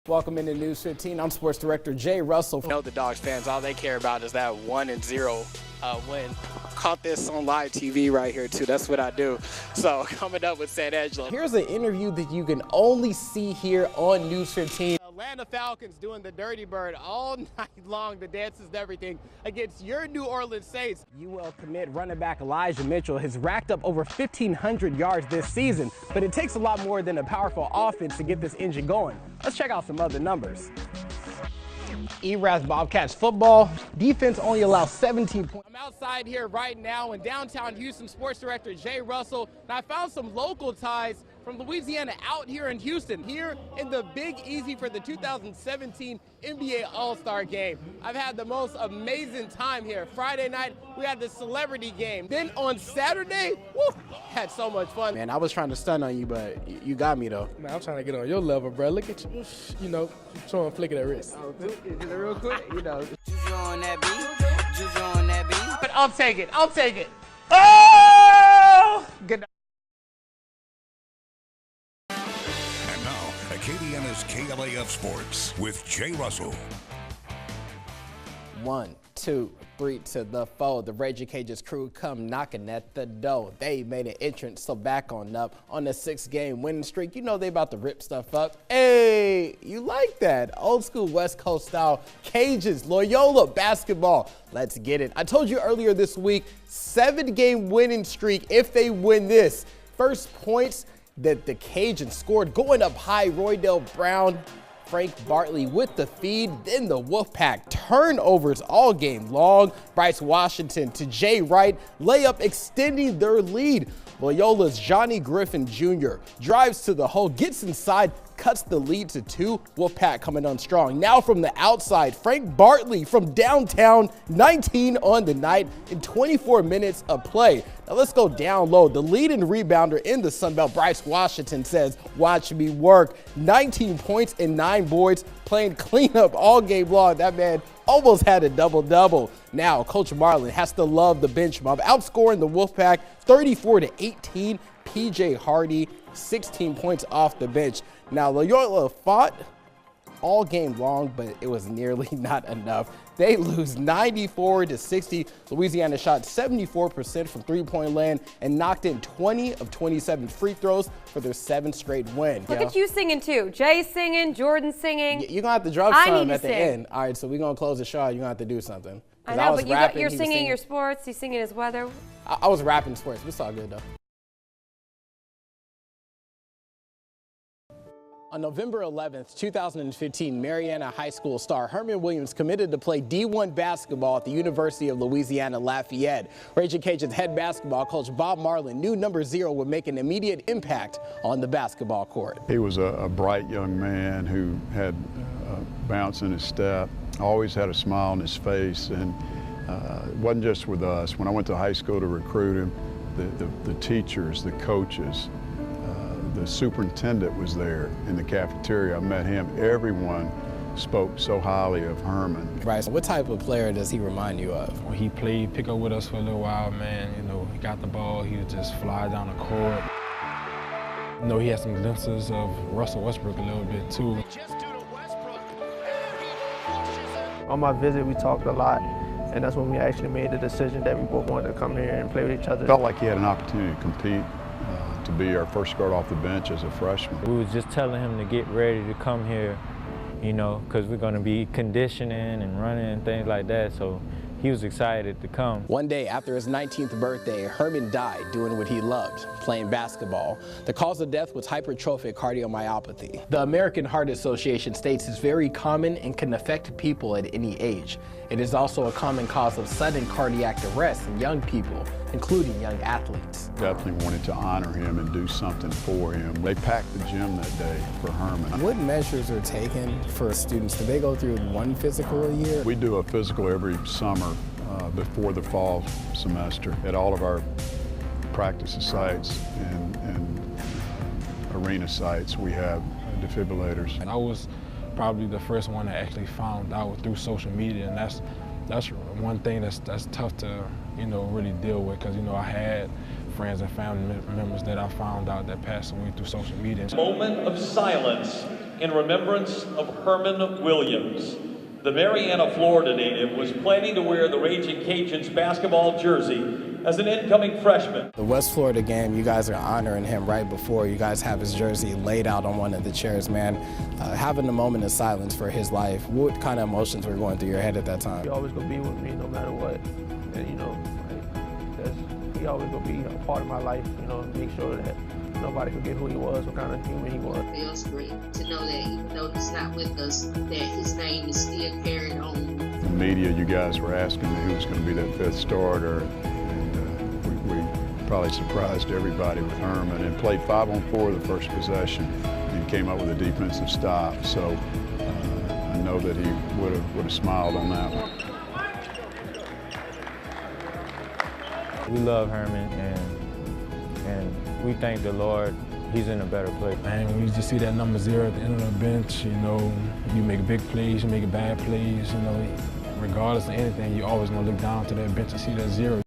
Welcome into News 15. I'm Sports Director Jay Russell. You know the Dogs fans, all they care about is that 1-0 win. Caught this on live TV right here too. That's what I do. So coming up with San Angelo. Here's an interview that you can only see here on News 15. Atlanta Falcons doing the Dirty Bird all night long, the dances and everything, against your New Orleans Saints. UL commit running back Elijah Mitchell has racked up over 1,500 yards this season, but it takes a lot more than a powerful offense to get this engine going. Let's check out some other numbers. Erath Bobcats football defense only allows 17 points. I'm outside here right now in downtown Houston, Sports Director Jay Russell, and I found some local ties from Louisiana out here in Houston, here in the Big Easy for the 2017 NBA All-Star Game. I've had the most amazing time here. Friday night, we had the celebrity game. Then on Saturday, woo, had so much fun. Man, I was trying to stun on you, but you got me though. Man, I'm trying to get on your level, bro. Look at you, showing flick of that wrist. Is it real quick? Juju on that beat. Juju on that beat. But I'll take it. I'll take it. Oh! Good. And now, Acadiana's KLAF Sports with Jay Russell. 1, 2, 3 to the foe. The Raging Cajuns crew come knocking at the door. They made an entrance, so back on up on the 6-game winning streak. You know they about to rip stuff up. Hey, you like that? Old school West Coast style Cajuns, Loyola basketball. Let's get it. I told you earlier this week, 7-game winning streak if they win this. First points that the Cajuns scored going up high. Roydell Brown, Frank Bartley with the feed, then the Wolfpack turnovers all game long. Bryce Washington to Jay Wright, layup extending their lead. Loyola's Johnny Griffin Jr. drives to the hole, gets inside, cuts the lead to 2. Wolfpack coming on strong. Now from the outside, Frank Bartley from downtown, 19 on the night in 24 minutes of play. Now let's go down low. The leading rebounder in the Sun Belt, Bryce Washington, says, watch me work. 19 points and 9 boards, playing cleanup all game long. That man almost had a double-double. Now, Coach Marlin has to love the bench mob, outscoring the Wolfpack 34-18. PJ Hardy, 16 points off the bench. Now, Loyola fought all game long, but it was nearly not enough. They lose 94-60. Louisiana shot 74% from three-point land and knocked in 20 of 27 free throws for their 7th straight win. Look at you singing too. Jay singing, Jordan singing. You're going to have to drop some at the end. All right, so we're going to close the show. You're going to have to do something. I know, but you're singing your sports. He's singing his weather. I was rapping sports, but it's all good, though. On November 11th, 2015, Mariana High School star Herman Williams committed to play D1 basketball at the University of Louisiana Lafayette. Raging Cajuns head basketball coach Bob Marlin knew number 0 would make an immediate impact on the basketball court. He was a bright young man who had bounce in his step, always had a smile on his face, and it wasn't just with us. When I went to high school to recruit him, the teachers, the coaches, the superintendent was there in the cafeteria. I met him. Everyone spoke so highly of Herman. Bryce, what type of player does he remind you of? When he played pickup with us for a little while, man, he got the ball, he would just fly down the court. He had some glimpses of Russell Westbrook a little bit too. On my visit, we talked a lot, and that's when we actually made the decision that we both wanted to come here and play with each other. Felt like he had an opportunity to compete, to be our first guard off the bench as a freshman. We was just telling him to get ready to come here, because we're going to be conditioning and running and things like that, so he was excited to come. One day after his 19th birthday, Herman died doing what he loved, playing basketball. The cause of death was hypertrophic cardiomyopathy. The American Heart Association states it's very common and can affect people at any age. It is also a common cause of sudden cardiac arrest in young people, including young athletes. Definitely wanted to honor him and do something for him. They packed the gym that day for Herman. What measures are taken for students? Do they go through one physical a year? We do a physical every summer before the fall semester at all of our practice sites and arena sites. We have defibrillators. And I was probably the first one that actually found out through social media, and that's one thing that's tough to really deal with, because I had friends and family members that I found out that passed away through social media. Moment of silence in remembrance of Herman Williams. The Marianna, Florida native was planning to wear the Raging Cajuns basketball jersey as an incoming freshman. The West Florida game, you guys are honoring him right before you guys have his jersey laid out on one of the chairs, man. Having a moment of silence for his life, what kind of emotions were going through your head at that time? He always gonna be with me no matter what. And you know, he always gonna be a part of my life, you know, make sure that nobody forget who he was, what kind of human he was. It feels great to know that even though he's not with us, that his name is still carried on. The media, you guys were asking who was going to be that fifth starter, and we probably surprised everybody with Herman, and played 5-on-4 the first possession and came up with a defensive stop. So I know that he would have smiled on that one. We love Herman, and we thank the Lord he's in a better place. Man, when you just see that number 0 at the end of the bench, you know, you make big plays, you make bad plays, you know, regardless of anything, you always gonna look down to that bench and see that 0.